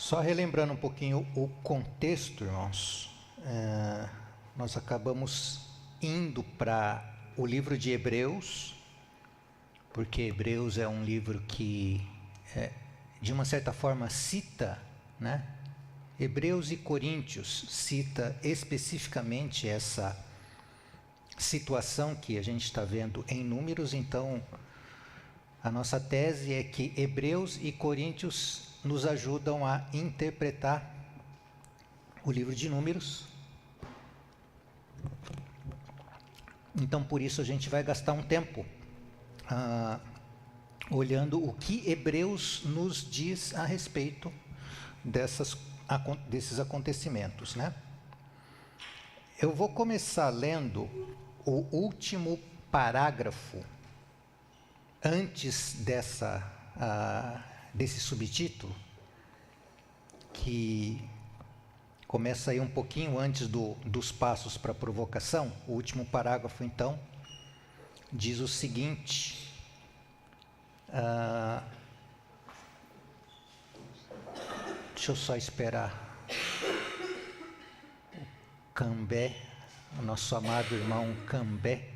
Só relembrando um pouquinho o contexto, irmãos, nós acabamos indo para o livro de Hebreus, porque Hebreus é um livro que, de uma certa forma, cita, né? Hebreus e Coríntios cita especificamente essa situação que a gente está vendo em Números. Então, a nossa tese é que Hebreus e Coríntios nos ajudam a interpretar o livro de Números. Então, por isso, a gente vai gastar um tempo olhando o que Hebreus nos diz a respeito desses acontecimentos, né? Eu vou começar lendo o último parágrafo antes desse subtítulo, que começa aí um pouquinho antes dos passos para a provocação. O último parágrafo, então, diz o seguinte: deixa eu só esperar o Cambé, o nosso amado irmão Cambé.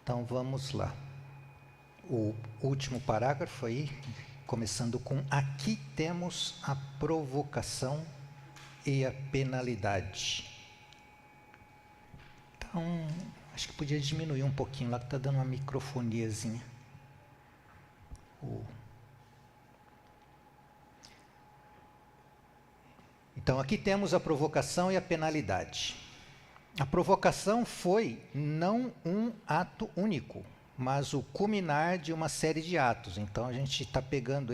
Então vamos lá. O último parágrafo aí, começando com: aqui temos a provocação e a penalidade. Então, acho que podia diminuir um pouquinho lá, que está dando uma microfoniazinha. Então, aqui temos a provocação e a penalidade. A provocação foi não um ato único, mas o culminar de uma série de atos. Então, a gente está pegando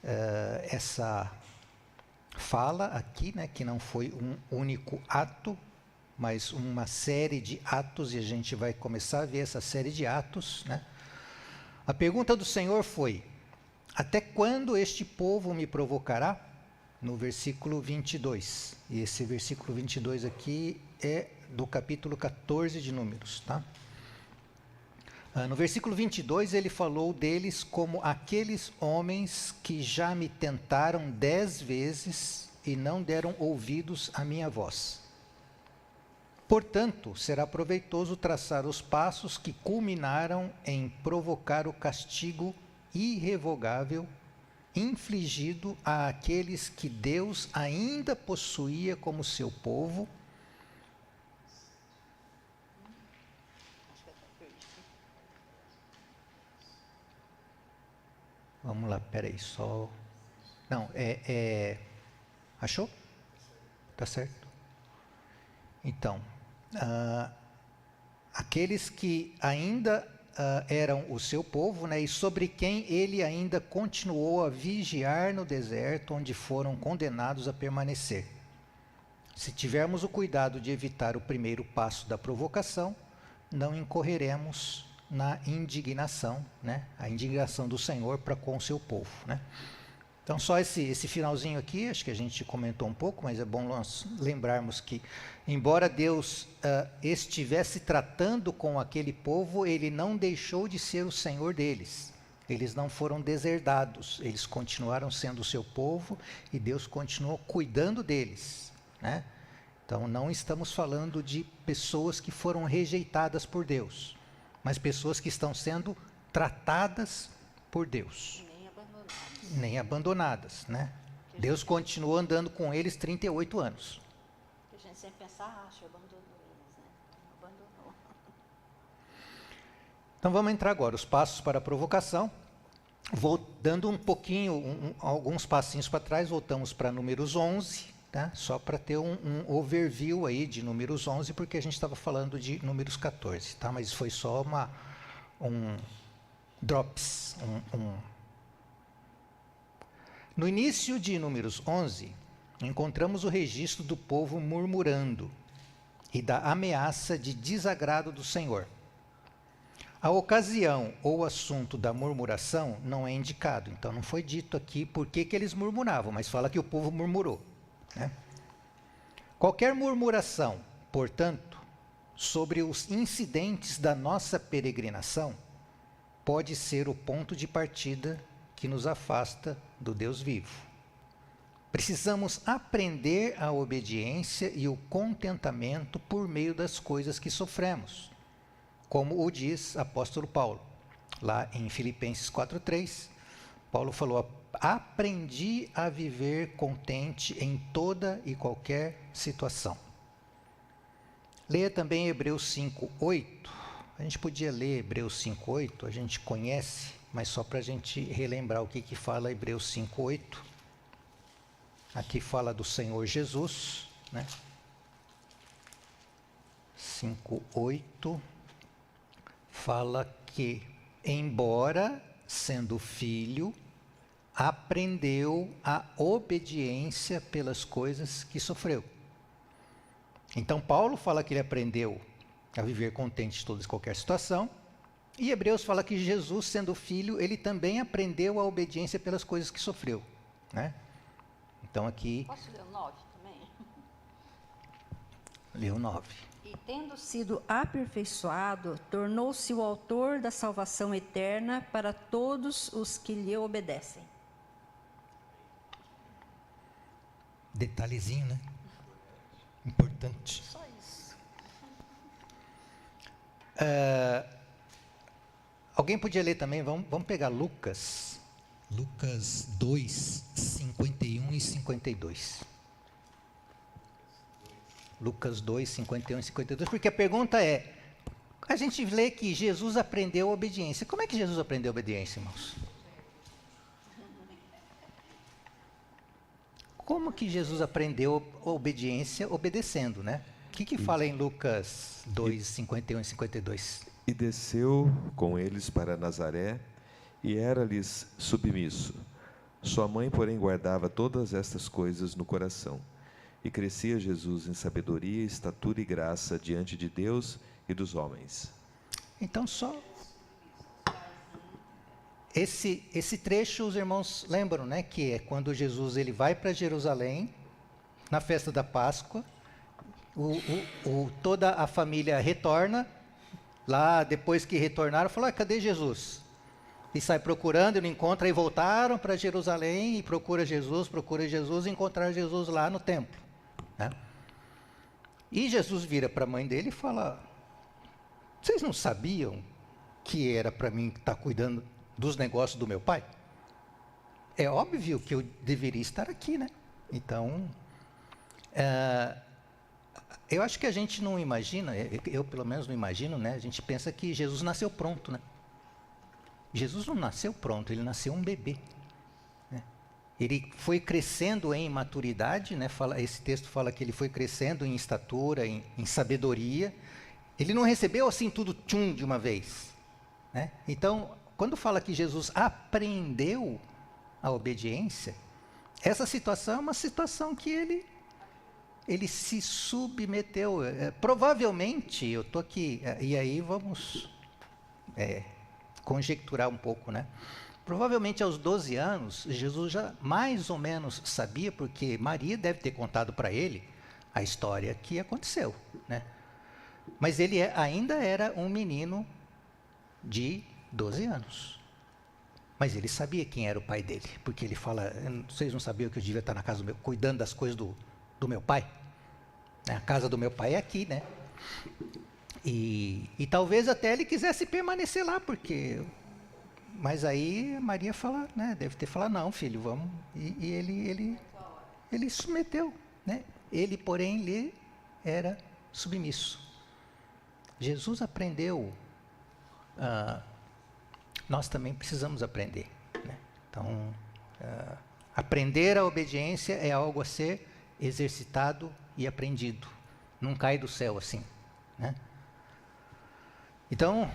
essa fala aqui, né, que não foi um único ato, mas uma série de atos, e a gente vai começar a ver essa série de atos, né? A pergunta do Senhor foi: até quando este povo me provocará? No versículo 22. E esse versículo 22 aqui é do capítulo 14 de Números, tá? No versículo 22, ele falou deles como aqueles homens que já me tentaram 10 vezes e não deram ouvidos à minha voz. Portanto, será proveitoso traçar os passos que culminaram em provocar o castigo irrevogável infligido àqueles que Deus ainda possuía como seu povo. Vamos lá, peraí, só... Não, achou? Tá certo? Então, aqueles que ainda eram o seu povo, né, e sobre quem ele ainda continuou a vigiar no deserto, onde foram condenados a permanecer. Se tivermos o cuidado de evitar o primeiro passo da provocação, não incorreremos na indignação, né, a indignação do Senhor para com o seu povo, né? Então, só esse finalzinho aqui, acho que a gente comentou um pouco, mas é bom nós lembrarmos que, embora Deus estivesse tratando com aquele povo, ele não deixou de ser o Senhor deles. Eles não foram deserdados, eles continuaram sendo o seu povo e Deus continuou cuidando deles, né? Então, não estamos falando de pessoas que foram rejeitadas por Deus, mas pessoas que estão sendo tratadas por Deus. Nem abandonadas, né? Deus continuou andando com eles 38 anos. A gente sempre pensa, abandonou eles, né? Não abandonou. Então vamos entrar agora, os passos para a provocação. Vou dando um pouquinho, alguns passinhos para trás, voltamos para Números 11, tá? Só para ter um overview aí de Números 11, porque a gente estava falando de Números 14, tá? Mas foi só um drops, No início de Números 11, encontramos o registro do povo murmurando e da ameaça de desagrado do Senhor. A ocasião ou assunto da murmuração não é indicado. Então, não foi dito aqui por que eles murmuravam, mas fala que o povo murmurou, né? Qualquer murmuração, portanto, sobre os incidentes da nossa peregrinação, pode ser o ponto de partida que nos afasta do Deus vivo. Precisamos aprender a obediência e o contentamento por meio das coisas que sofremos, como o diz apóstolo Paulo, lá em Filipenses 4:3. Paulo falou: aprendi a viver contente em toda e qualquer situação. Leia também Hebreus 5:8. A gente podia ler Hebreus 5:8, a gente conhece, mas só para a gente relembrar o que fala Hebreus 5:8. Aqui fala do Senhor Jesus, né? 5:8 fala que, embora sendo filho, aprendeu a obediência pelas coisas que sofreu. Então, Paulo fala que ele aprendeu a viver contente em toda e qualquer situação, e Hebreus fala que Jesus, sendo filho, ele também aprendeu a obediência pelas coisas que sofreu, né? Então, aqui... Posso ler o 9 também? Lê o 9. E tendo sido aperfeiçoado, tornou-se o autor da salvação eterna para todos os que lhe obedecem. Detalhezinho, né? Importante. Só isso. Alguém podia ler também, vamos pegar Lucas 2, 51 e 52. Lucas 2, 51 e 52, porque a pergunta é, a gente lê que Jesus aprendeu a obediência. Como é que Jesus aprendeu a obediência, irmãos? Como que Jesus aprendeu a obediência obedecendo, né? O que fala em Lucas 2, 51 e 52? E desceu com eles para Nazaré, e era-lhes submisso. Sua mãe, porém, guardava todas estas coisas no coração. E crescia Jesus em sabedoria, estatura e graça diante de Deus e dos homens. Então, só esse trecho os irmãos lembram, né? Que é quando Jesus ele vai para Jerusalém, na festa da Páscoa, toda a família retorna, lá depois que retornaram, falou: cadê Jesus? E sai procurando, e não encontra, e voltaram para Jerusalém, e procura Jesus, e encontraram Jesus lá no templo, né? E Jesus vira para a mãe dele e fala: vocês não sabiam que era para mim estar cuidando dos negócios do meu pai? É óbvio que eu deveria estar aqui, né? Então, eu acho que a gente não imagina, eu pelo menos não imagino, né? A gente pensa que Jesus nasceu pronto, né? Jesus não nasceu pronto, ele nasceu um bebê, né? Ele foi crescendo em maturidade, né? Esse texto fala que ele foi crescendo em estatura, em sabedoria. Ele não recebeu assim tudo tchum de uma vez, né? Então, quando fala que Jesus aprendeu a obediência, essa situação é uma situação que ele se submeteu. Provavelmente, eu estou aqui, e aí vamos conjecturar um pouco, né? Provavelmente aos 12 anos, Jesus já mais ou menos sabia, porque Maria deve ter contado para ele a história que aconteceu, né? Mas ele ainda era um menino de 12 anos. Mas ele sabia quem era o pai dele, porque ele fala: vocês não sabiam que eu devia estar na casa do meu, cuidando das coisas do meu pai? A casa do meu pai é aqui, né? E talvez até ele quisesse permanecer lá, porque... Mas aí Maria fala, né? Deve ter falado: não, filho, vamos. E ele submeteu, né? Ele, porém, lhe era submisso. Jesus aprendeu, nós também precisamos aprender, né? Então, aprender a obediência é algo a ser exercitado e aprendido. Não cai do céu assim, né? Então,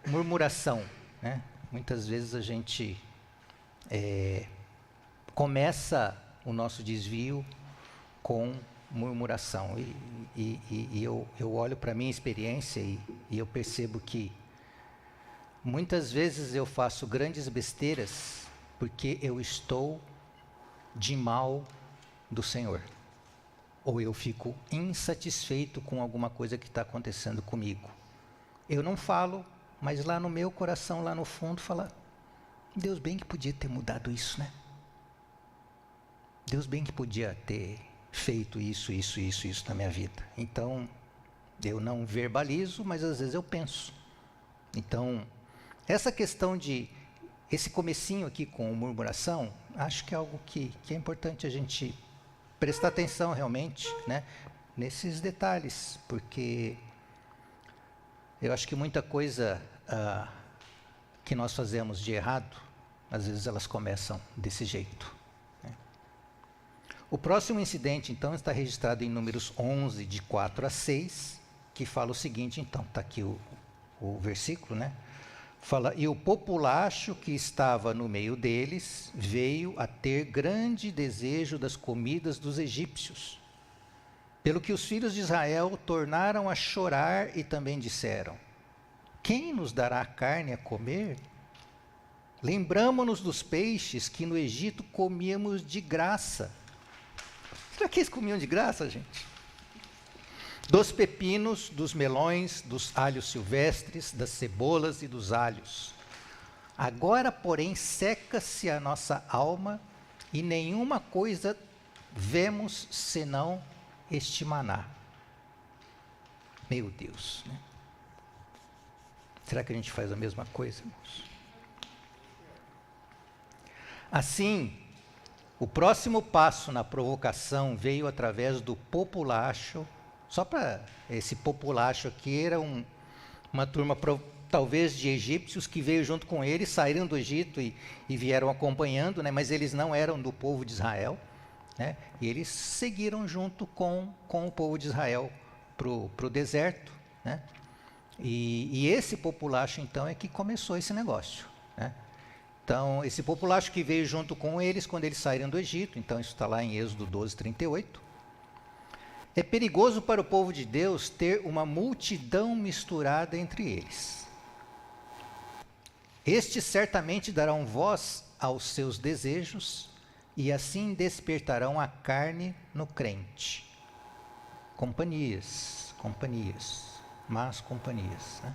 murmuração, né? Muitas vezes a gente começa o nosso desvio com murmuração. E eu olho para a minha experiência e eu percebo que Muitas vezes eu faço grandes besteiras porque eu estou de mal do Senhor. Ou eu fico insatisfeito com alguma coisa que está acontecendo comigo. Eu não falo, mas lá no meu coração, lá no fundo, fala: Deus bem que podia ter mudado isso, né? Deus bem que podia ter feito isso na minha vida. Então, eu não verbalizo, mas às vezes eu penso. Então, essa questão de, esse comecinho aqui com murmuração, acho que é algo que é importante a gente prestar atenção realmente, né, nesses detalhes, porque eu acho que muita coisa que nós fazemos de errado, às vezes elas começam desse jeito. Né. O próximo incidente, então, está registrado em Números 11, de 4 a 6, que fala o seguinte, então, está aqui o versículo, né? Fala: e o populacho que estava no meio deles veio a ter grande desejo das comidas dos egípcios, pelo que os filhos de Israel tornaram a chorar e também disseram: quem nos dará carne a comer? Lembramo-nos dos peixes que no Egito comíamos de graça. Será que eles comiam de graça, gente? Dos pepinos, dos melões, dos alhos silvestres, das cebolas e dos alhos. Agora, porém, seca-se a nossa alma e nenhuma coisa vemos senão este maná. Meu Deus, né? Será que a gente faz a mesma coisa, irmãos? Assim, o próximo passo na provocação veio através do populacho. Só para esse populacho aqui, era uma turma talvez de egípcios que veio junto com eles, saíram do Egito e vieram acompanhando, né? Mas eles não eram do povo de Israel, né? E eles seguiram junto com o povo de Israel para o deserto, né? E esse populacho, então, é que começou esse negócio, né? Então, esse populacho que veio junto com eles quando eles saíram do Egito, então isso está lá em Êxodo 12, 38. É perigoso para o povo de Deus ter uma multidão misturada entre eles. Estes certamente darão voz aos seus desejos e assim despertarão a carne no crente. Más companhias. Né?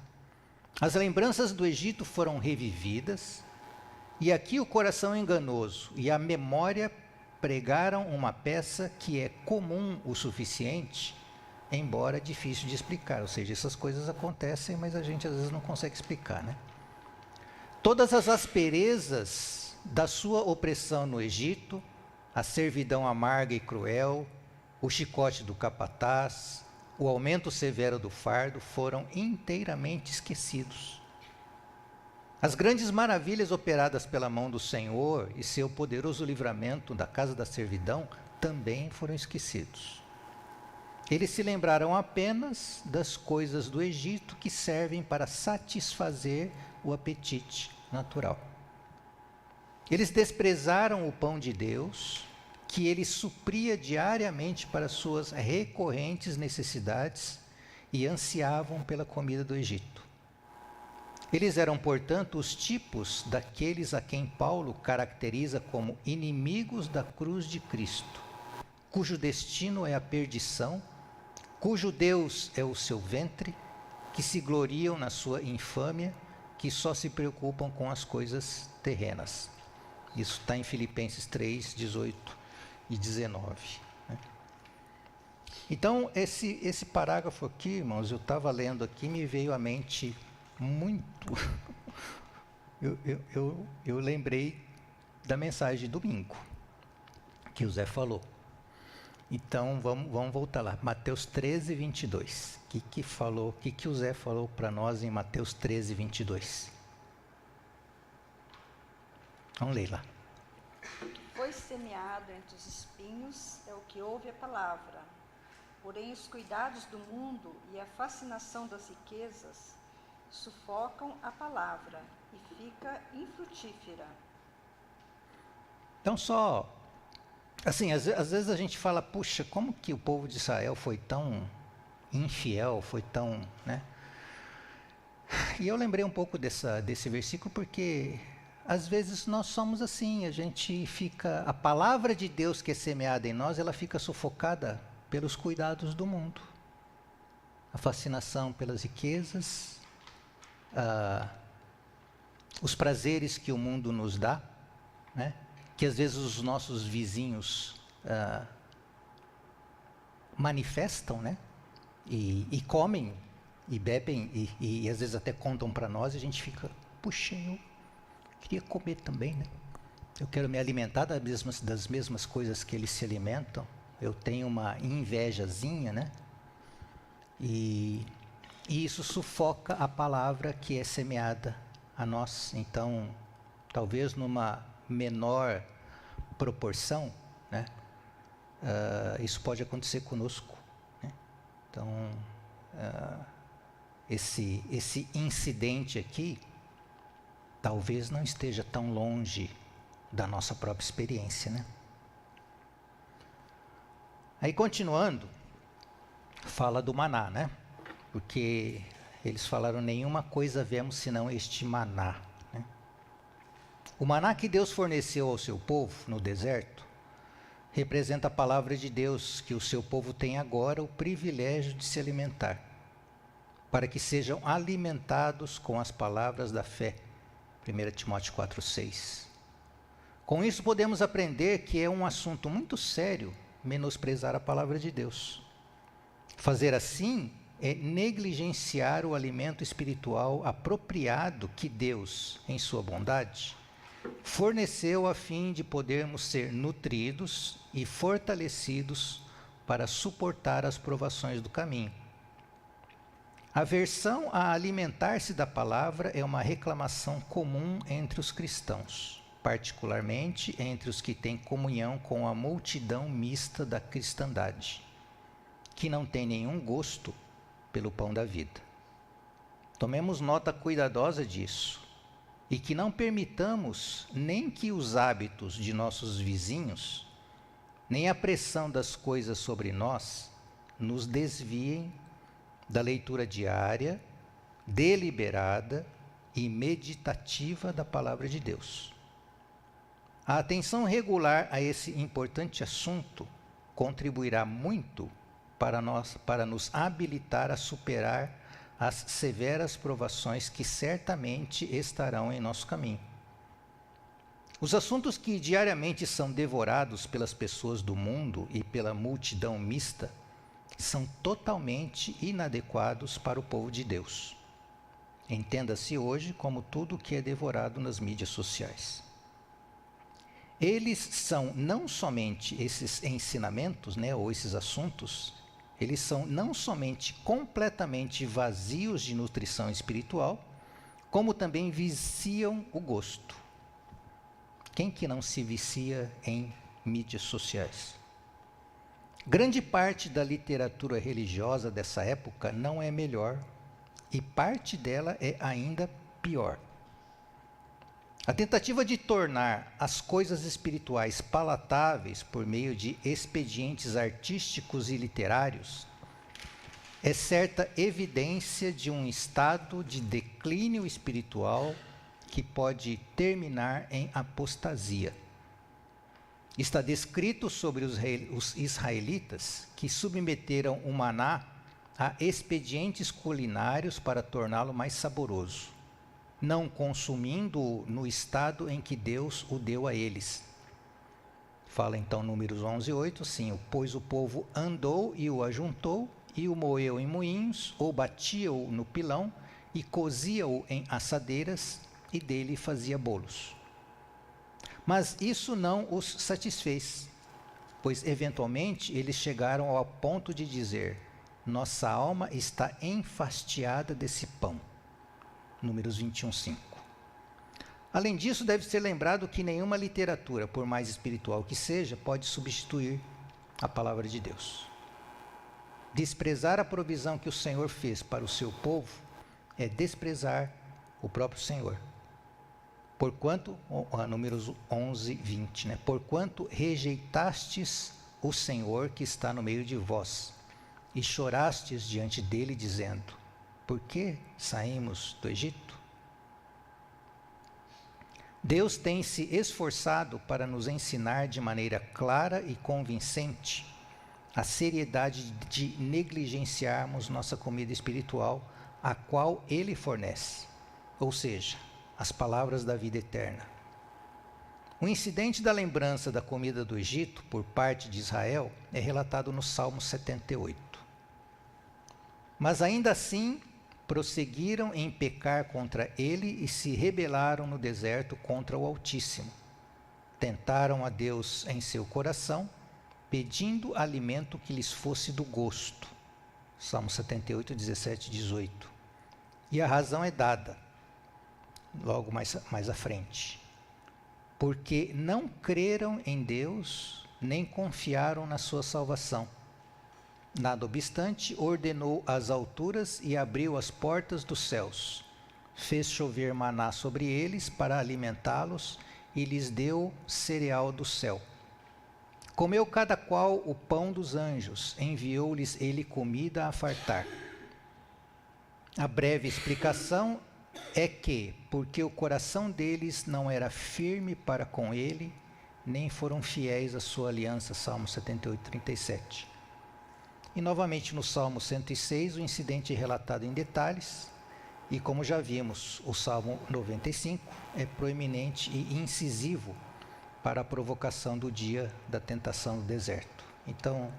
As lembranças do Egito foram revividas e aqui o coração enganoso e a memória pregaram uma peça que é comum o suficiente, embora difícil de explicar. Ou seja, essas coisas acontecem, mas a gente às vezes não consegue explicar, né? Todas as asperezas da sua opressão no Egito, a servidão amarga e cruel, o chicote do capataz, o aumento severo do fardo foram inteiramente esquecidos. As grandes maravilhas operadas pela mão do Senhor e seu poderoso livramento da casa da servidão também foram esquecidos. Eles se lembraram apenas das coisas do Egito que servem para satisfazer o apetite natural. Eles desprezaram o pão de Deus, que ele supria diariamente para suas recorrentes necessidades, e ansiavam pela comida do Egito. Eles eram, portanto, os tipos daqueles a quem Paulo caracteriza como inimigos da cruz de Cristo, cujo destino é a perdição, cujo Deus é o seu ventre, que se gloriam na sua infâmia, que só se preocupam com as coisas terrenas. Isso está em Filipenses 3, 18 e 19. Né? Então, esse parágrafo aqui, irmãos, eu estava lendo aqui, me veio à mente muito. Eu lembrei da mensagem de domingo, que o Zé falou. Então, vamos voltar lá. Mateus 13, 22. O que o Zé falou para nós em Mateus 13, 22? Vamos ler lá. Foi semeado entre os espinhos é o que ouve a palavra. Porém, os cuidados do mundo e a fascinação das riquezas sufocam a palavra e fica infrutífera. Então, só... Assim, às vezes a gente fala, puxa, como que o povo de Israel foi tão infiel, foi tão, né? E eu lembrei um pouco desse versículo porque às vezes nós somos assim, a gente fica, a palavra de Deus que é semeada em nós, ela fica sufocada pelos cuidados do mundo. A fascinação pelas riquezas, os prazeres que o mundo nos dá, né? Que às vezes os nossos vizinhos manifestam, né? E comem, e bebem, e às vezes até contam para nós, e a gente fica, puxa, eu queria comer também, né? Eu quero me alimentar das mesmas coisas que eles se alimentam. Eu tenho uma invejazinha, né? E isso sufoca a palavra que é semeada a nós. Então, talvez numa menor proporção, né? Isso pode acontecer conosco, né? Então, esse incidente aqui talvez não esteja tão longe da nossa própria experiência, né? Aí, continuando, fala do maná, né? Porque eles falaram, nenhuma coisa vemos senão este maná, né? O maná que Deus forneceu ao seu povo no deserto representa a palavra de Deus que o seu povo tem agora o privilégio de se alimentar, para que sejam alimentados com as palavras da fé. 1 Timóteo 4,6. Com isso podemos aprender que é um assunto muito sério menosprezar a palavra de Deus. Fazer assim é negligenciar o alimento espiritual apropriado que Deus, em sua bondade, forneceu a fim de podermos ser nutridos e fortalecidos para suportar as provações do caminho. A aversão a alimentar-se da palavra é uma reclamação comum entre os cristãos, particularmente entre os que têm comunhão com a multidão mista da cristandade, que não tem nenhum gosto pelo pão da vida. Tomemos nota cuidadosa disso e que não permitamos nem que os hábitos de nossos vizinhos, nem a pressão das coisas sobre nós, nos desviem da leitura diária, deliberada e meditativa da palavra de Deus. A atenção regular a esse importante assunto contribuirá muito para nos habilitar a superar as severas provações que certamente estarão em nosso caminho. Os assuntos que diariamente são devorados pelas pessoas do mundo e pela multidão mista são totalmente inadequados para o povo de Deus. Entenda-se hoje como tudo que é devorado nas mídias sociais. Eles são não somente esses ensinamentos, né, ou esses assuntos, eles são não somente completamente vazios de nutrição espiritual, como também viciam o gosto. Quem que não se vicia em mídias sociais? Grande parte da literatura religiosa dessa época não é melhor e parte dela é ainda pior. A tentativa de tornar as coisas espirituais palatáveis por meio de expedientes artísticos e literários é certa evidência de um estado de declínio espiritual que pode terminar em apostasia. Está descrito sobre os israelitas que submeteram o maná a expedientes culinários para torná-lo mais saboroso, não consumindo-o no estado em que Deus o deu a eles. Fala então Números 11:8, assim, pois o povo andou e o ajuntou, e o moeu em moinhos, ou batia-o no pilão, e cozia-o em assadeiras, e dele fazia bolos. Mas isso não os satisfez, pois eventualmente eles chegaram ao ponto de dizer: nossa alma está enfastiada desse pão. Números 21:5. Além disso, deve ser lembrado que nenhuma literatura, por mais espiritual que seja, pode substituir a palavra de Deus. Desprezar a provisão que o Senhor fez para o seu povo é desprezar o próprio Senhor. Porquanto, Números 11:20, né? Porquanto rejeitastes o Senhor que está no meio de vós, e chorastes diante dele, dizendo: por que saímos do Egito? Deus tem se esforçado para nos ensinar de maneira clara e convincente a seriedade de negligenciarmos nossa comida espiritual, a qual Ele fornece, ou seja, as palavras da vida eterna. O incidente da lembrança da comida do Egito por parte de Israel é relatado no Salmo 78. Mas ainda assim, prosseguiram em pecar contra ele e se rebelaram no deserto contra o Altíssimo. Tentaram a Deus em seu coração, pedindo alimento que lhes fosse do gosto. Salmo 78, 17 e 18. E a razão é dada, logo mais à frente. Porque não creram em Deus, nem confiaram na sua salvação. Nada obstante, ordenou as alturas e abriu as portas dos céus. Fez chover maná sobre eles para alimentá-los e lhes deu cereal do céu. Comeu cada qual o pão dos anjos, enviou-lhes ele comida a fartar. A breve explicação é que, porque o coração deles não era firme para com ele, nem foram fiéis à sua aliança, Salmo 78, 37. E novamente no Salmo 106, o incidente é relatado em detalhes, e como já vimos, o Salmo 95 é proeminente e incisivo para a provocação do dia da tentação do deserto. Então,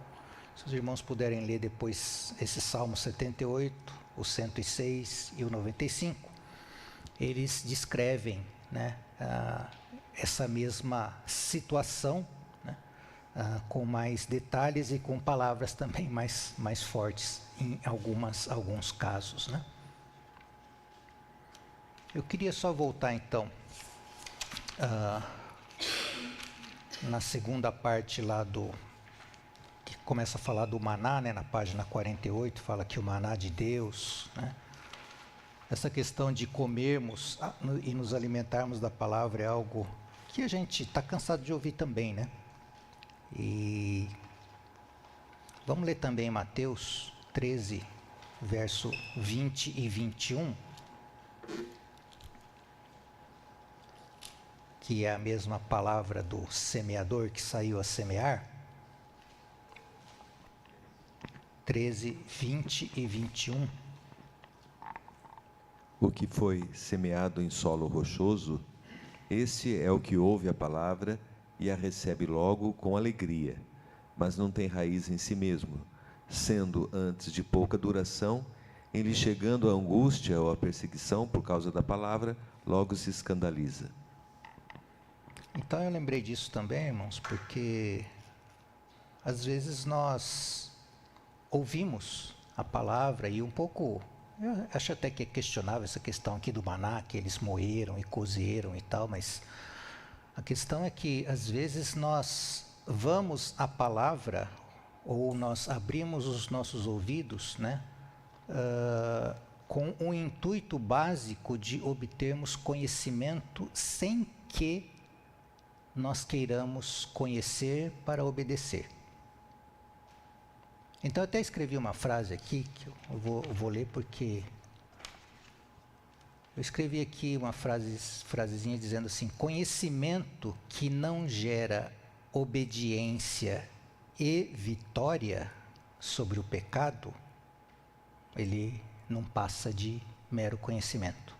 se os irmãos puderem ler depois esse Salmo 78, o 106 e o 95, eles descrevem, né, essa mesma situação, né, com mais detalhes e com palavras também mais fortes em alguns casos, né? Eu queria só voltar então na segunda parte lá que começa a falar do maná, né, na página 48, fala que o maná de Deus, né? Essa questão de comermos e nos alimentarmos da palavra é algo que a gente está cansado de ouvir também, né? E vamos ler também Mateus 13, verso 20 e 21, que é a mesma palavra do semeador que saiu a semear. 13, 20 e 21. O que foi semeado em solo rochoso, esse é o que ouve a palavra e a recebe logo com alegria, mas não tem raiz em si mesmo, sendo antes de pouca duração, em lhe chegando a angústia ou a perseguição por causa da palavra, logo se escandaliza. Então eu lembrei disso também, irmãos, porque às vezes nós ouvimos a palavra e um pouco, eu acho até que é questionável essa questão aqui do maná, que eles moeram e cozeram e tal, mas a questão é que às vezes nós vamos à palavra ou nós abrimos os nossos ouvidos, né, com um intuito básico de obtermos conhecimento sem que nós queiramos conhecer para obedecer. Então eu até escrevi uma frase aqui, que eu vou ler porque eu escrevi aqui uma frasezinha dizendo assim: conhecimento que não gera obediência e vitória sobre o pecado, ele não passa de mero conhecimento.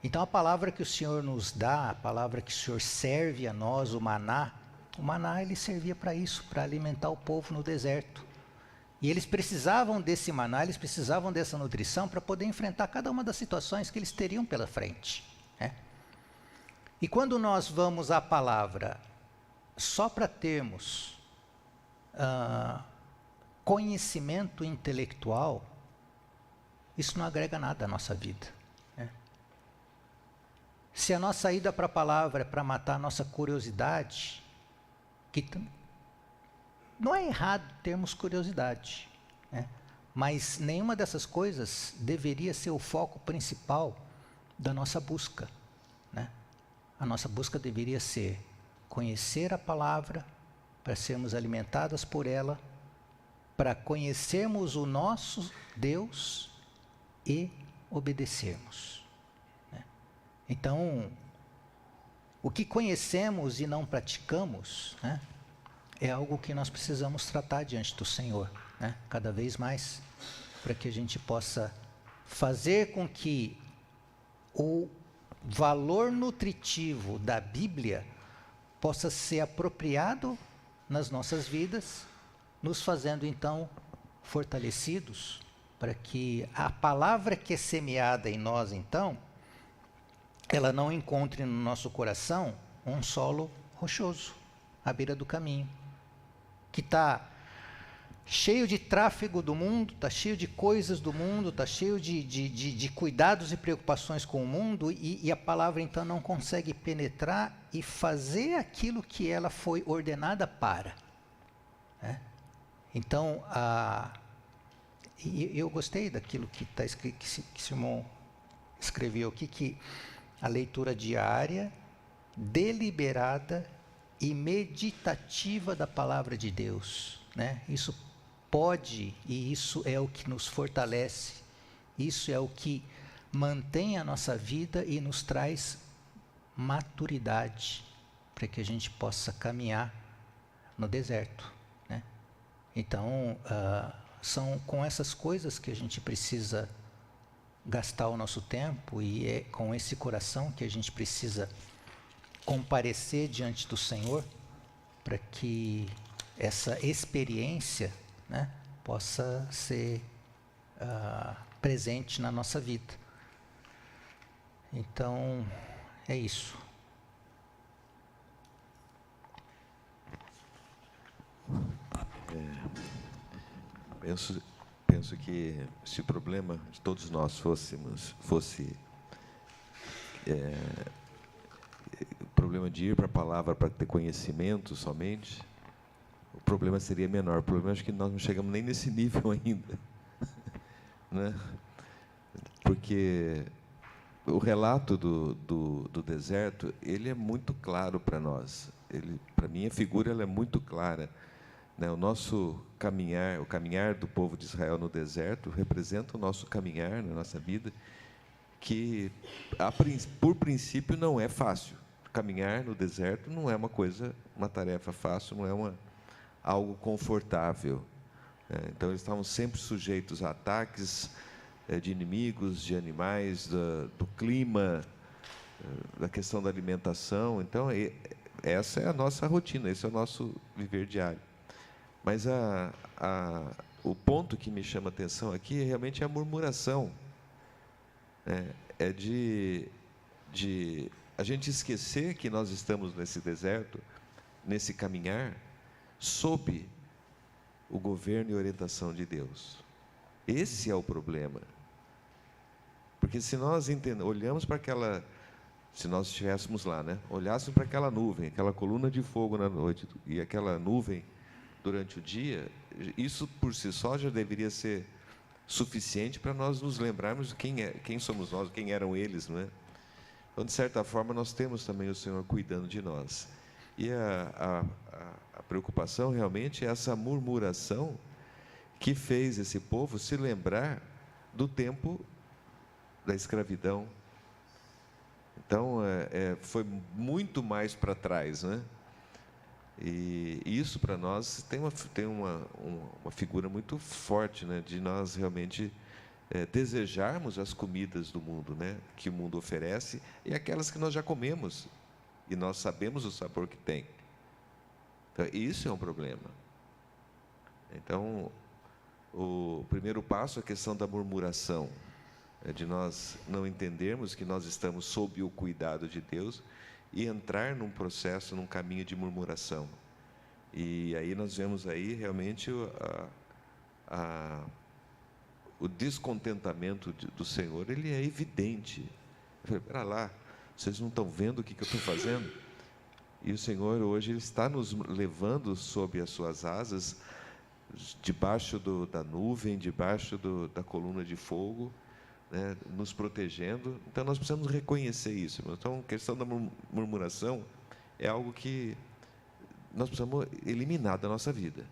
Então a palavra que o Senhor nos dá, a palavra que o Senhor serve a nós, o maná ele servia para isso, para alimentar o povo no deserto. E eles precisavam desse maná, eles precisavam dessa nutrição para poder enfrentar cada uma das situações que eles teriam pela frente, né? E quando nós vamos à palavra só para termos conhecimento intelectual, isso não agrega nada à nossa vida. Se a nossa ida para a palavra é para matar a nossa curiosidade, que não é errado termos curiosidade, né? Mas nenhuma dessas coisas deveria ser o foco principal da nossa busca, né? A nossa busca deveria ser conhecer a palavra, para sermos alimentadas por ela, para conhecermos o nosso Deus e obedecermos, né? Então, o que conhecemos e não praticamos, né, é algo que nós precisamos tratar diante do Senhor, né, cada vez mais, para que a gente possa fazer com que o valor nutritivo da Bíblia possa ser apropriado nas nossas vidas, nos fazendo então fortalecidos, para que a palavra que é semeada em nós então, ela não encontre no nosso coração um solo rochoso, à beira do caminho, que está cheio de tráfego do mundo, está cheio de coisas do mundo, está cheio de cuidados e preocupações com o mundo, e a palavra então não consegue penetrar e fazer aquilo que ela foi ordenada para, né? Então, eu gostei daquilo que está escrito, que Simão escreveu aqui, que a leitura diária, deliberada e meditativa da palavra de Deus, né? Isso pode, e isso é o que nos fortalece, isso é o que mantém a nossa vida e nos traz maturidade, para que a gente possa caminhar no deserto, né? Então, são com essas coisas que a gente precisa gastar o nosso tempo, e é com esse coração que a gente precisa comparecer diante do Senhor, para que essa experiência, né, possa ser presente na nossa vida. Então, é isso. Penso que se o problema de todos nós fosse o problema de ir para a palavra para ter conhecimento somente, o problema seria menor. O problema é que nós não chegamos nem nesse nível ainda, né? Porque o relato do deserto, ele é muito claro para nós. Para mim, a figura ela é muito clara, né? O nosso caminhar, o caminhar do povo de Israel no deserto, representa o nosso caminhar na nossa vida, que, por princípio, não é fácil. Caminhar no deserto não é uma tarefa fácil, não é algo confortável. Então, eles estavam sempre sujeitos a ataques de inimigos, de animais, do clima, da questão da alimentação. Então, essa é a nossa rotina, esse é o nosso viver diário. Mas o ponto que me chama a atenção aqui é realmente a murmuração. É de a gente esquecer que nós estamos nesse deserto, nesse caminhar, sob o governo e orientação de Deus. Esse é o problema. Porque se nós olhamos para se nós estivéssemos lá, né? Olhássemos para aquela nuvem, aquela coluna de fogo na noite, e aquela nuvem durante o dia, isso por si só já deveria ser suficiente para nós nos lembrarmos quem somos nós, quem eram eles, não é? Então, de certa forma, nós temos também o Senhor cuidando de nós. E a preocupação realmente é essa murmuração que fez esse povo se lembrar do tempo da escravidão. Então, foi muito mais para trás, né? E isso para nós tem uma figura muito forte, né, de nós realmente desejarmos as comidas do mundo, né, que o mundo oferece, e aquelas que nós já comemos e nós sabemos o sabor que tem. Então, isso é um problema. Então, o primeiro passo é a questão da murmuração, de nós não entendermos que nós estamos sob o cuidado de Deus e entrar num processo, num caminho de murmuração. E aí nós vemos aí realmente o descontentamento do Senhor, ele é evidente. Eu falei, pera lá, vocês não estão vendo o que eu estou fazendo? E o Senhor hoje ele está nos levando sob as suas asas, debaixo da nuvem, debaixo da coluna de fogo, né, nos protegendo. Então nós precisamos reconhecer isso. Então a questão da murmuração é algo que nós precisamos eliminar da nossa vida.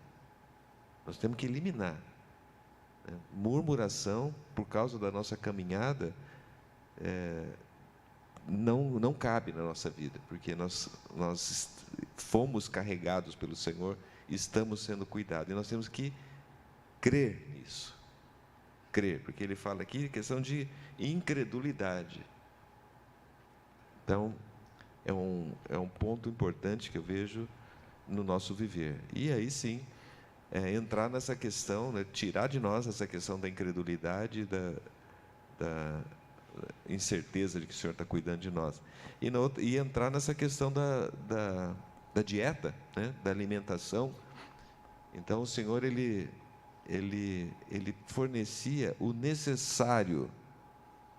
Nós temos que eliminar. né? Murmuração, por causa da nossa caminhada, não cabe na nossa vida, porque nós fomos carregados pelo Senhor, estamos sendo cuidados, e nós temos que crer nisso. Crer, porque ele fala aqui questão de incredulidade. Então, é um ponto importante que eu vejo no nosso viver. E aí sim, entrar nessa questão, né, tirar de nós essa questão da incredulidade, da incerteza de que o Senhor está cuidando de nós. E entrar nessa questão da dieta, né, da alimentação. Então, o Senhor, ele fornecia o necessário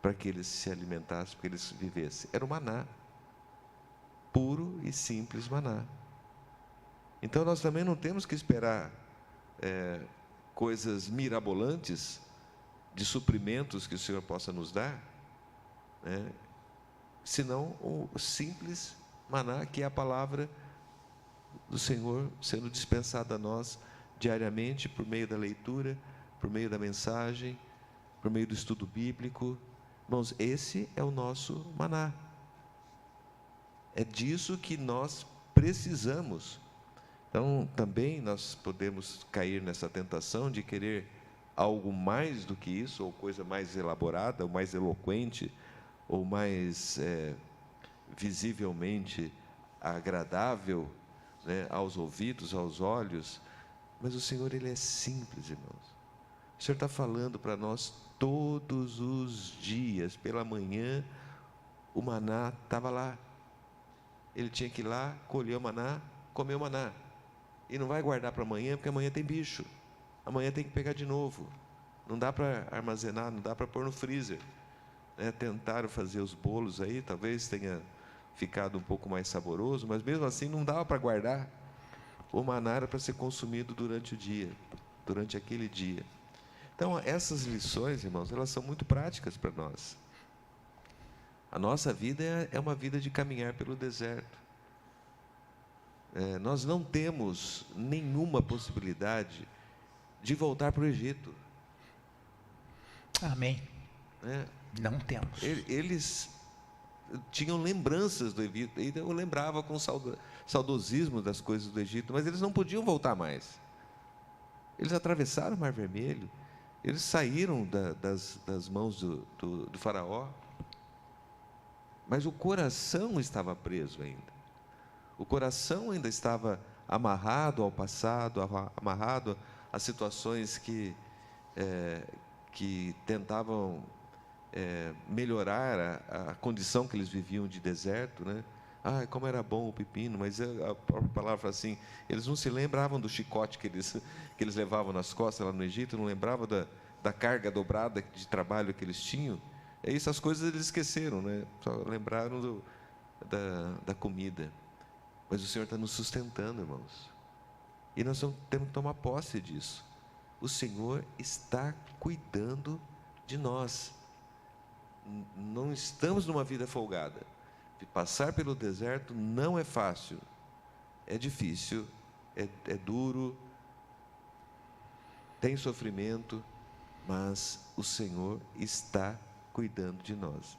para que eles se alimentassem, para que eles vivessem. Era o maná, puro e simples maná. Então, nós também não temos que esperar coisas mirabolantes de suprimentos que o Senhor possa nos dar, né? Senão o simples maná, que é a palavra do Senhor sendo dispensada a nós diariamente, por meio da leitura, por meio da mensagem, por meio do estudo bíblico. Irmãos, esse é o nosso maná. É disso que nós precisamos. Então, também nós podemos cair nessa tentação de querer algo mais do que isso, ou coisa mais elaborada, ou mais eloquente, ou mais visivelmente agradável, né, aos ouvidos, aos olhos. Mas o Senhor, Ele é simples, irmãos. O Senhor está falando para nós todos os dias. Pela manhã, o maná estava lá. Ele tinha que ir lá, colher o maná, comer o maná. E não vai guardar para amanhã, porque amanhã tem bicho. Amanhã tem que pegar de novo. Não dá para armazenar, não dá para pôr no freezer. Tentaram fazer os bolos aí, talvez tenha ficado um pouco mais saboroso, mas mesmo assim não dava para guardar. O maná era para ser consumido durante o dia, durante aquele dia. Então, essas lições, irmãos, elas são muito práticas para nós. A nossa vida é uma vida de caminhar pelo deserto. Nós não temos nenhuma possibilidade de voltar para o Egito. Amém. Não temos. Eles tinham lembranças do Egito, e eu lembrava com saudosismo das coisas do Egito, mas eles não podiam voltar mais. Eles atravessaram o Mar Vermelho, eles saíram das mãos do faraó, mas o coração estava preso ainda. O coração ainda estava amarrado ao passado, amarrado a situações que tentavam melhorar a condição que eles viviam de deserto, né? Como era bom o pepino, mas a própria palavra fala assim, eles não se lembravam do chicote que eles levavam nas costas lá no Egito, não lembravam da carga dobrada de trabalho que eles tinham. Essas coisas eles esqueceram, né? Só lembraram da comida. Mas o Senhor está nos sustentando, irmãos. E nós temos que tomar posse disso. O Senhor está cuidando de nós. Não estamos numa vida folgada. Passar pelo deserto não é fácil. É difícil, é duro, tem sofrimento, mas o Senhor está cuidando de nós,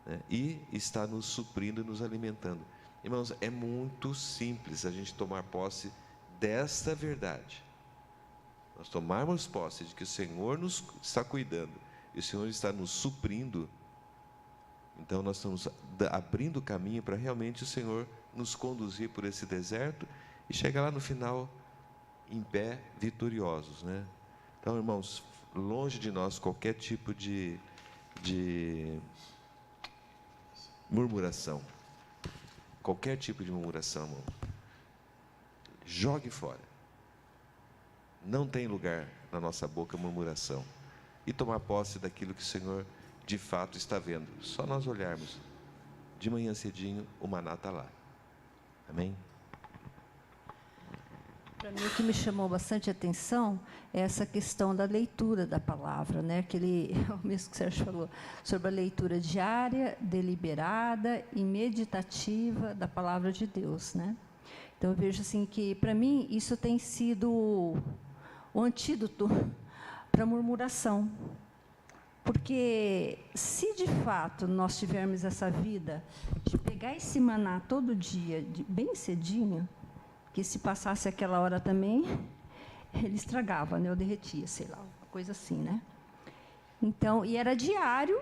né? E está nos suprindo e nos alimentando. Irmãos, é muito simples a gente tomar posse desta verdade. Nós tomarmos posse de que o Senhor nos está cuidando e o Senhor está nos suprindo. Então nós estamos abrindo o caminho para realmente o Senhor nos conduzir por esse deserto e chegar lá no final em pé, vitoriosos, né? Então, irmãos, longe de nós qualquer tipo de murmuração. Qualquer tipo de murmuração, irmão. Jogue fora. Não tem lugar na nossa boca murmuração. E tomar posse daquilo que o Senhor de fato está vendo. Só nós olharmos. De manhã cedinho, o maná está lá. Amém? Para mim, o que me chamou bastante atenção é essa questão da leitura da palavra, né? O mesmo que o Sérgio falou, sobre a leitura diária, deliberada e meditativa da palavra de Deus, né? Então, eu vejo assim que, para mim, isso tem sido o antídoto para murmuração. Porque se de fato nós tivermos essa vida de pegar esse maná todo dia, bem cedinho, que se passasse aquela hora também, ele estragava, né? Ou derretia, sei lá, uma coisa assim, né? Então, e era diário.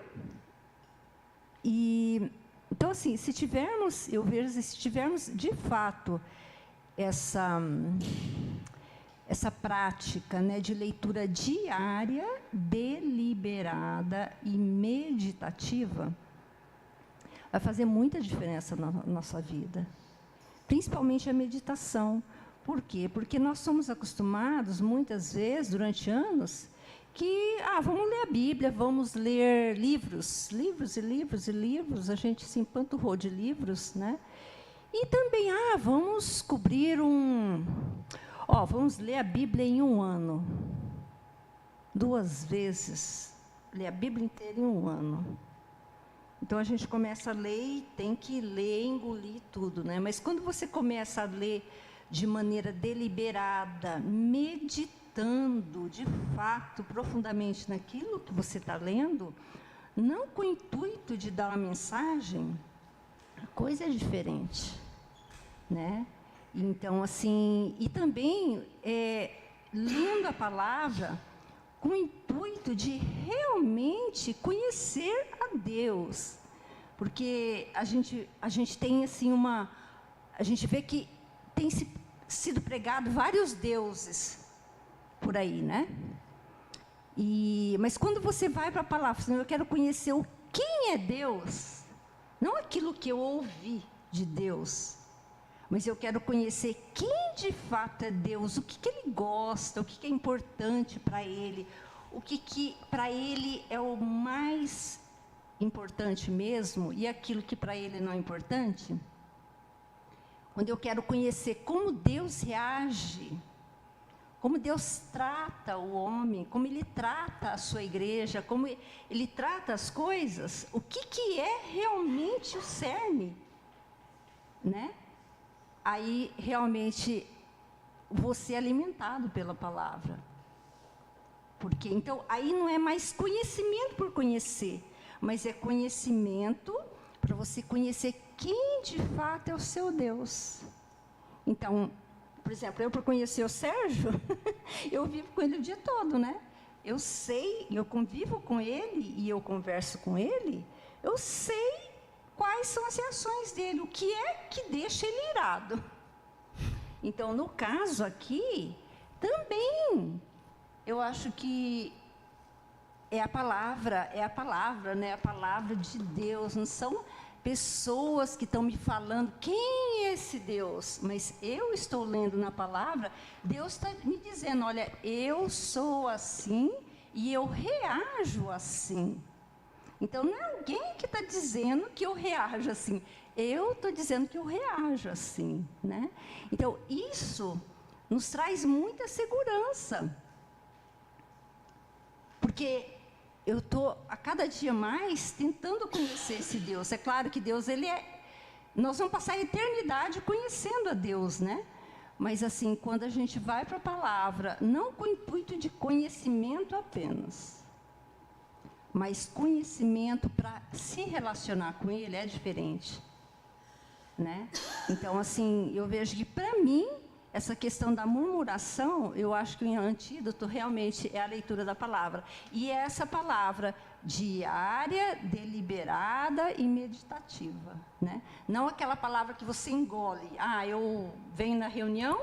Então, assim, se tivermos, eu vejo, se tivermos de fato essa prática, né, de leitura diária, deliberada e meditativa, vai fazer muita diferença na nossa vida. Principalmente a meditação. Por quê? Porque nós somos acostumados, muitas vezes, durante anos, que, vamos ler a Bíblia, vamos ler livros, livros e livros e livros, a gente se empanturrou de livros, né? E também, vamos cobrir vamos ler a Bíblia em um ano. 2 vezes, ler a Bíblia inteira em um ano. Então, a gente começa a ler e tem que ler, engolir tudo, né? Mas quando você começa a ler de maneira deliberada, meditando, de fato, profundamente naquilo que você está lendo, não com o intuito de dar uma mensagem, a coisa é diferente, né? Então, assim, e também lendo a palavra com o intuito de realmente conhecer a Deus. Porque a gente tem, assim, a gente vê que tem sido pregado vários deuses por aí, né? Mas quando você vai para a palavra, eu quero conhecer quem é Deus, não aquilo que eu ouvi de Deus, mas eu quero conhecer quem de fato é Deus, o que Ele gosta, o que é importante para Ele, o que para Ele é o mais importante mesmo, e aquilo que para Ele não é importante. Quando eu quero conhecer como Deus reage, como Deus trata o homem, como Ele trata a sua igreja, como Ele trata as coisas, o que é realmente o cerne, né? Aí, realmente, você é alimentado pela palavra. Porque, então, aí não é mais conhecimento por conhecer, mas é conhecimento para você conhecer quem de fato é o seu Deus. Então, por exemplo, eu por conhecer o Sérgio, eu vivo com ele o dia todo, né? Eu sei, eu convivo com ele e eu converso com ele, eu sei quais são as reações dele, o que é que deixa ele irado. Então, no caso aqui, também, eu acho que é a palavra, né? A palavra de Deus, não são pessoas que estão me falando quem é esse Deus, mas eu estou lendo na palavra, Deus está me dizendo, olha, eu sou assim e eu reajo assim. Então, não é alguém que está dizendo que eu reajo assim, eu estou dizendo que eu reajo assim, né? Então, isso nos traz muita segurança, porque eu estou, a cada dia mais, tentando conhecer esse Deus. É claro que Deus, nós vamos passar a eternidade conhecendo a Deus, né? Mas, assim, quando a gente vai para a palavra, não com o intuito de conhecimento apenas, mas conhecimento para se relacionar com Ele é diferente, né? Então, assim, eu vejo que, para mim, essa questão da murmuração, eu acho que o antídoto realmente é a leitura da palavra. E é essa palavra diária, deliberada e meditativa, né? Não aquela palavra que você engole. Eu venho na reunião,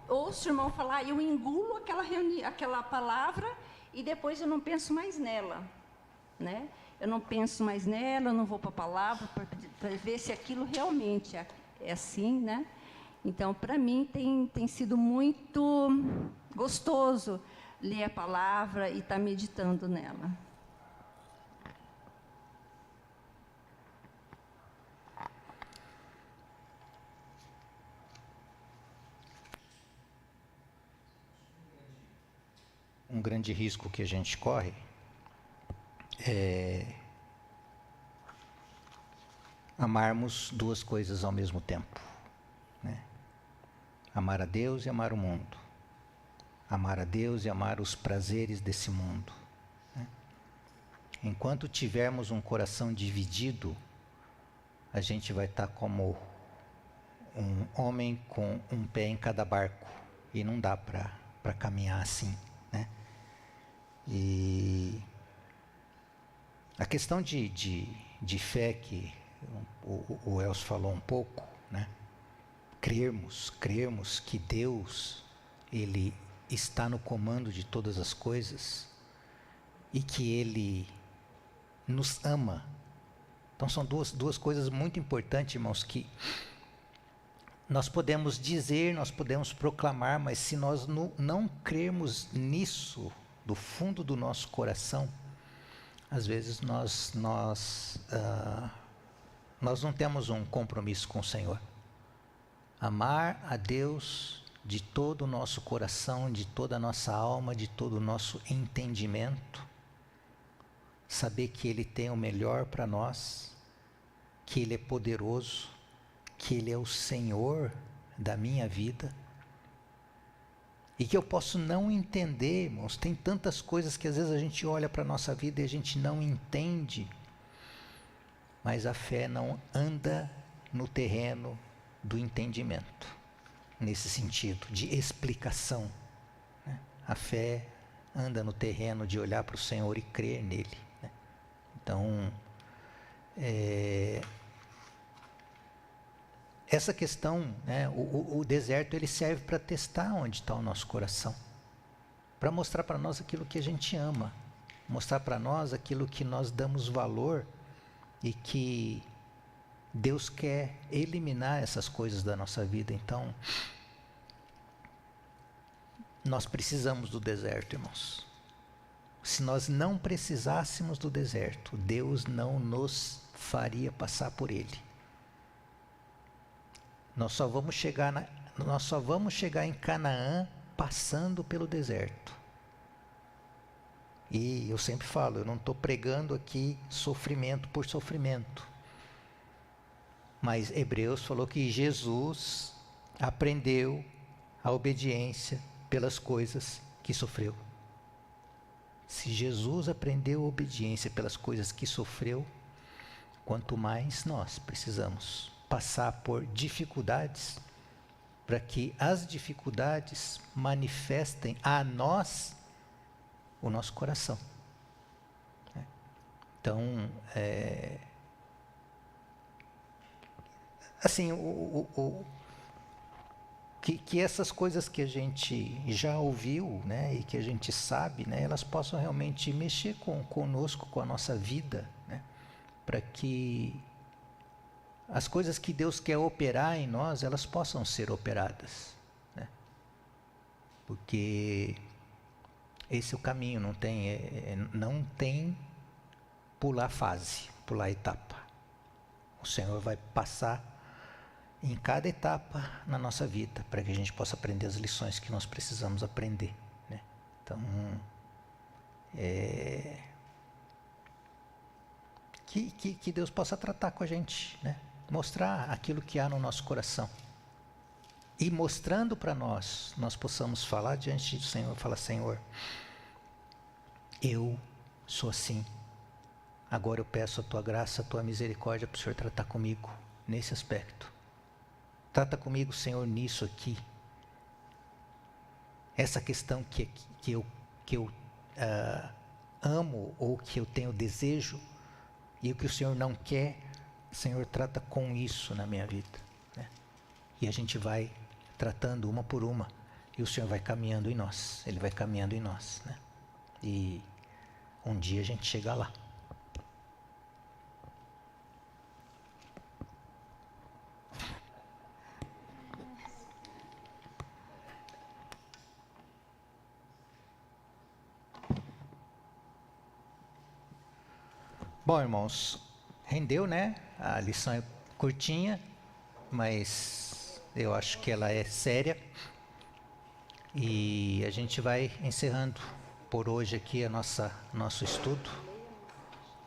ouço o irmão falar, eu engulo aquela palavra e depois eu não penso mais nela, né? Eu não penso mais nela, eu não vou para a palavra para ver se aquilo realmente é assim, né? Então, para mim, tem sido muito gostoso ler a palavra e estar meditando nela. Um grande risco que a gente corre é amarmos 2 coisas ao mesmo tempo, né? Amar a Deus e amar o mundo. Amar a Deus e amar os prazeres desse mundo. Enquanto tivermos um coração dividido, a gente vai estar como um homem com um pé em cada barco. E não dá para caminhar assim, né? E a questão de fé que o Elcio falou um pouco, né? Crermos que Deus, Ele está no comando de todas as coisas e que Ele nos ama. Então são duas coisas muito importantes, irmãos, que nós podemos dizer, nós podemos proclamar, mas se nós não crermos nisso do fundo do nosso coração, às vezes nós não temos um compromisso com o Senhor. Amar a Deus de todo o nosso coração, de toda a nossa alma, de todo o nosso entendimento, saber que Ele tem o melhor para nós, que Ele é poderoso, que Ele é o Senhor da minha vida, e que eu posso não entender, irmãos. Tem tantas coisas que às vezes a gente olha para a nossa vida e a gente não entende, mas a fé não anda no terreno do entendimento, nesse sentido, de explicação, né? A fé anda no terreno de olhar para o Senhor e crer nele, né? Então, essa questão, né, o deserto, ele serve para testar onde está o nosso coração, para mostrar para nós aquilo que a gente ama, mostrar para nós aquilo que nós damos valor e que Deus quer eliminar essas coisas da nossa vida. Então, nós precisamos do deserto, irmãos. Se nós não precisássemos do deserto, Deus não nos faria passar por ele. Nós só vamos chegar em Canaã passando pelo deserto. E eu sempre falo, eu não estou pregando aqui sofrimento por sofrimento. Mas Hebreus falou que Jesus aprendeu a obediência pelas coisas que sofreu. Se Jesus aprendeu a obediência pelas coisas que sofreu, quanto mais nós precisamos passar por dificuldades, para que as dificuldades manifestem a nós o nosso coração. Então, assim, que essas coisas que a gente já ouviu, né, e que a gente sabe, né, elas possam realmente mexer conosco, com a nossa vida, né, para que as coisas que Deus quer operar em nós, elas possam ser operadas, né? Porque esse é o caminho, não tem pular fase, pular etapa. O Senhor vai passar em cada etapa na nossa vida, para que a gente possa aprender as lições que nós precisamos aprender, né? Então, que Deus possa tratar com a gente, né? Mostrar aquilo que há no nosso coração. E mostrando para nós possamos falar diante do Senhor, falar: Senhor, eu sou assim. Agora eu peço a Tua graça, a Tua misericórdia para o Senhor tratar comigo nesse aspecto. Trata comigo, Senhor, nisso aqui. Essa questão que eu amo ou que eu tenho desejo e o que o Senhor não quer, Senhor, trata com isso na minha vida, né? E a gente vai tratando uma por uma e o Senhor vai caminhando em nós. Ele vai caminhando em nós, né? E um dia a gente chega lá. Bom, irmãos, rendeu, né? A lição é curtinha, mas eu acho que ela é séria. E a gente vai encerrando por hoje aqui nosso estudo.